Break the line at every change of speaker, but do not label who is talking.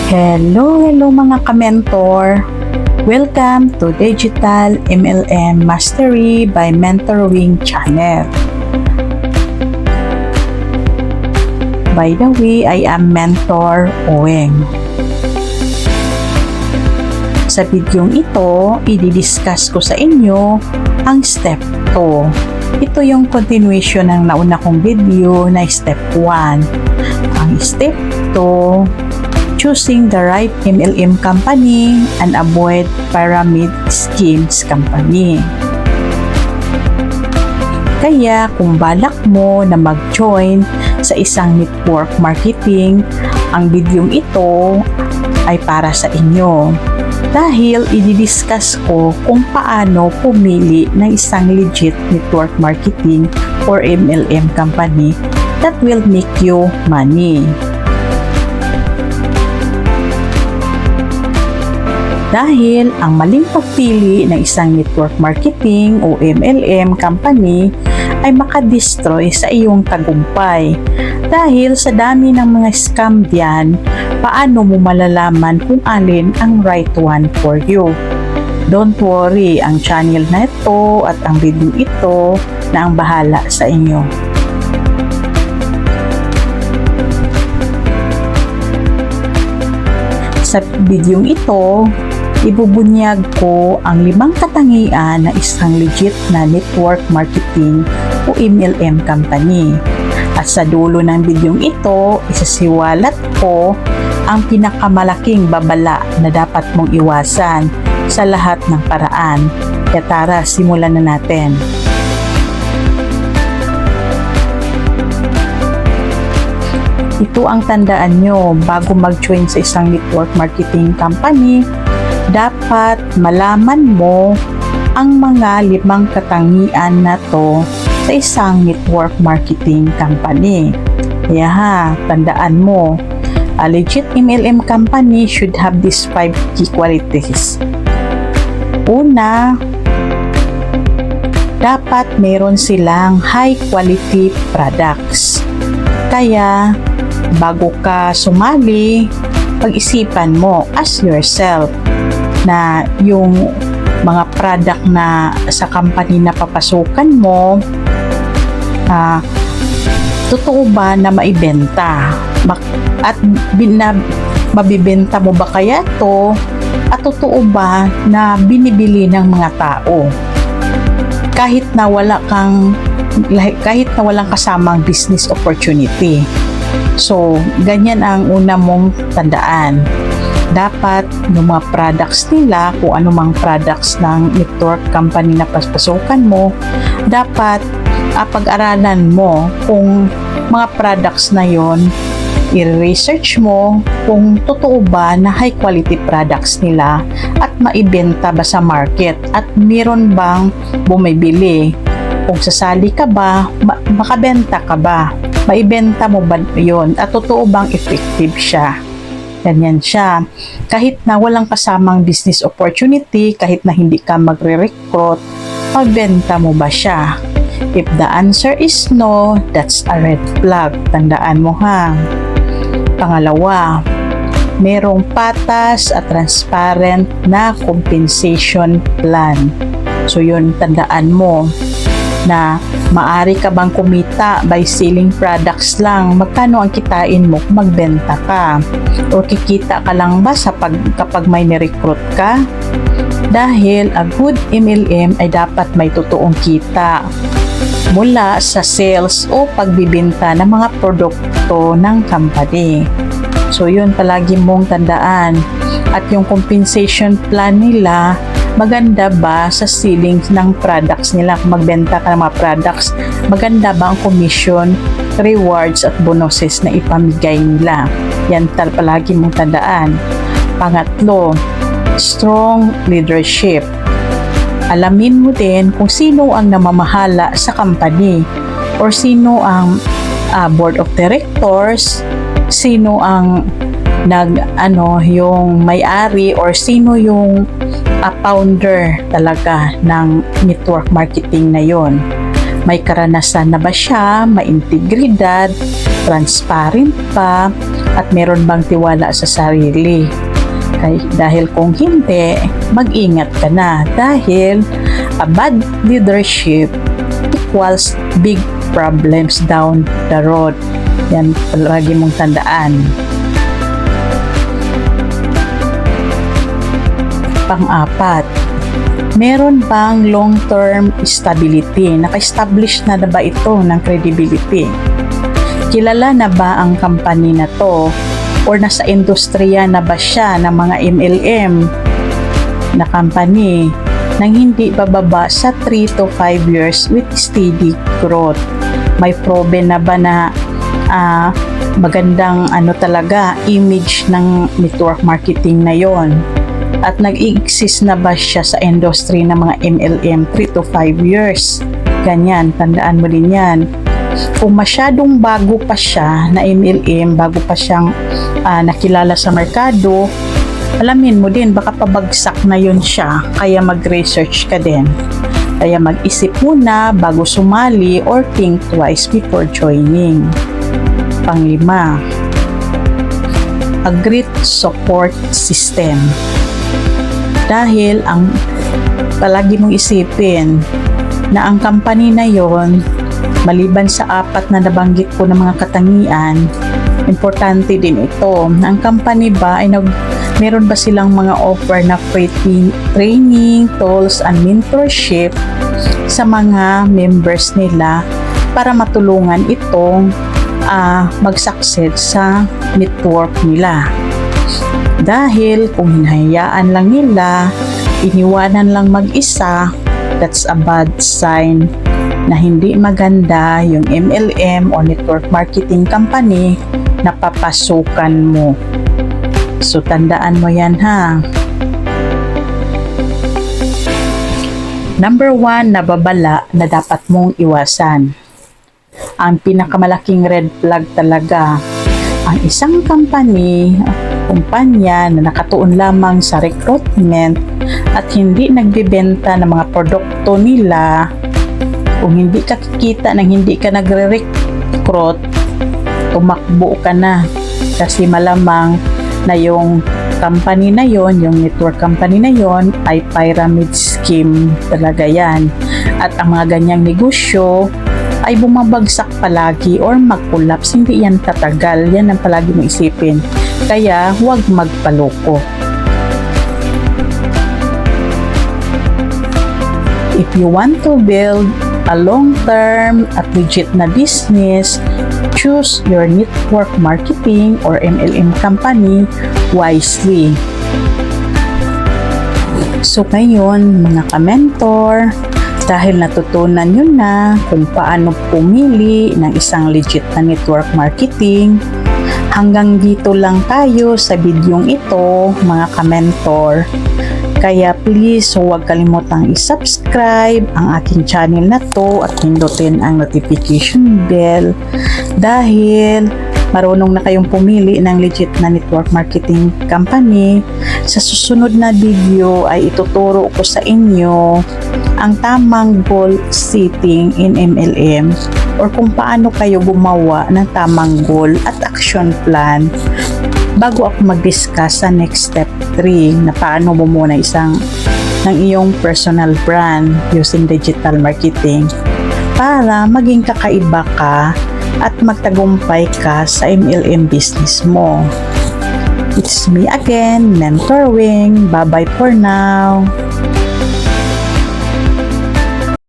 Hello mga ka-mentor! Welcome to Digital MLM Mastery by Mentorwing Channel. By the way, I am Mentor Oweng. Sa videong ito, i-discuss ko sa inyo ang Step 2. Ito yung continuation ng nauna kong video na Step 1. Ang Step 2, choosing the right MLM company and avoid pyramid schemes company. Kaya kung balak mo na mag-join sa isang network marketing, ang videong ito ay para sa inyo. Dahil i-discuss ko kung paano pumili ng isang legit network marketing or MLM company that will make you money. Dahil ang maling pagpili ng isang network marketing o MLM company ay makadestroy sa iyong tagumpay. Dahil sa dami ng mga scam diyan, paano mo malalaman kung alin ang right one for you? Don't worry, ang channel na ito at ang video ito na ang bahala sa inyo. Sa video ito, ibubunyag ko ang 5 katangian na isang legit na network marketing o MLM company. At sa dulo ng bidyong ito, isasiwalat ko ang pinakamalaking babala na dapat mong iwasan sa lahat ng paraan. Kaya tara, simulan na natin. Ito ang tandaan nyo bago mag-join sa isang network marketing company. Dapat malaman mo ang mga 5 katangian na to sa isang network marketing company. Kaya tandaan mo, a legit MLM company should have these 5 key qualities. Una, dapat meron silang high quality products. Kaya, bago ka sumali, pag-isipan mo, ask yourself, na yung mga product na sa company na papasukan mo, totoo ba na maibenta? At mabibenta mo ba kaya to? At totoo ba na binibili ng mga tao? Kahit na walang kasamang business opportunity. So, ganyan ang una mong tandaan. Dapat yung mga products nila, kung anumang products ng network company na paspasukan mo, dapat pag-aralan mo kung mga products na yon, i-research mo kung totoo ba na high quality products nila at maibenta ba sa market at meron bang bumibili. Kung sasali ka ba, makabenta ka ba, maibenta mo ba yon at totoo bang effective siya. Ganyan siya. Kahit na walang kasamang business opportunity, kahit na hindi ka magre-recruit, magbenta mo ba siya? If the answer is no, that's a red flag. Tandaan mo Pangalawa, merong patas at transparent na compensation plan. So yun, tandaan mo na maari ka bang kumita by selling products lang. Magkano ang kitain mo kung magbenta ka? O kikita ka lang ba kapag may nirecruit ka? Dahil a good MLM ay dapat may totoong kita mula sa sales o pagbibenta ng mga produkto ng company. So yun palagi mong tandaan. At yung compensation plan nila, maganda ba sa selling ng products nila? Kung magbenta ka ng mga products, maganda ba ang commission, rewards at bonuses na ipamigay nila? Yan palagi mong tandaan. Pangatlo, strong leadership. Alamin mo din kung sino ang namamahala sa company or sino ang board of directors, sino ang yung may-ari or sino yung founder talaga ng network marketing na yon. May karanasan na ba siya, may integridad, transparent pa, At meron bang tiwala sa sarili? Dahil kung hindi, mag-ingat ka na dahil a bad leadership equals big problems down the road. Yan palagi mong tandaan. Pang-apat, meron bang long-term stability? Naka-establish na ba ito ng credibility? Kilala na ba ang company na to? Or nasa industriya na ba siya ng mga MLM na company nang hindi bababa sa 3 to 5 years with steady growth? May proven na ba na magandang talaga image ng network marketing na yon? At nag-exist na ba siya sa industry ng mga MLM 3 to 5 years? Ganyan, tandaan mo din yan. Kung masyadong bago pa siya na MLM, bago pa siyang nakilala sa merkado, alamin mo din, baka pabagsak na yun siya. Kaya mag-research ka din. Kaya mag-isip muna bago sumali or think twice before joining. Pang-5, a great support system. Dahil ang palagi mong isipin na ang company na yon, maliban sa 4 na nabanggit ko ng mga katangian, importante din ito. Ang company ba ay meron ba silang mga offer na free training, tools, and mentorship sa mga members nila para matulungan itong mag-succeed sa network nila. Dahil kung hinahayaan lang nila, iniwanan lang mag-isa, that's a bad sign na hindi maganda yung MLM o network marketing company na papasukan mo. So, tandaan mo yan ha. Number 1 na babala na dapat mong iwasan. Ang pinakamalaking red flag talaga, ang isang kumpanya na nakatuon lamang sa recruitment at hindi nagbebenta ng mga produkto nila. Kung hindi ka kikita nang hindi ka nagre-recruit, tumakbo ka na. Kasi malamang na yung company na yon, yung network company na yon ay pyramid scheme talaga yan. At ang mga ganyang negosyo ay bumabagsak palagi or mag-collapse. Hindi yan tatagal. Yan ang palagi mo isipin. Kaya huwag magpaloko. If you want to build a long-term at legit na business, choose your network marketing or MLM company wisely. So ngayon, mga ka-mentor, dahil natutunan nyo na kung paano pumili ng isang legit na network marketing, hanggang dito lang tayo sa bidyong ito, mga ka-mentor. Kaya please, huwag kalimutang i-subscribe ang aking channel na to at pindutin ang notification bell dahil marunong na kayong pumili ng legit na network marketing company. Sa susunod na video ay ituturo ko sa inyo ang tamang goal setting in MLM or kung paano kayo gumawa ng tamang goal at action plan bago ako mag-discuss sa next step 3 na paano bumuna ng iyong personal brand using digital marketing para maging kakaiba ka at magtagumpay ka sa MLM business mo. It's me again, Mentor Wing. Bye-bye for now.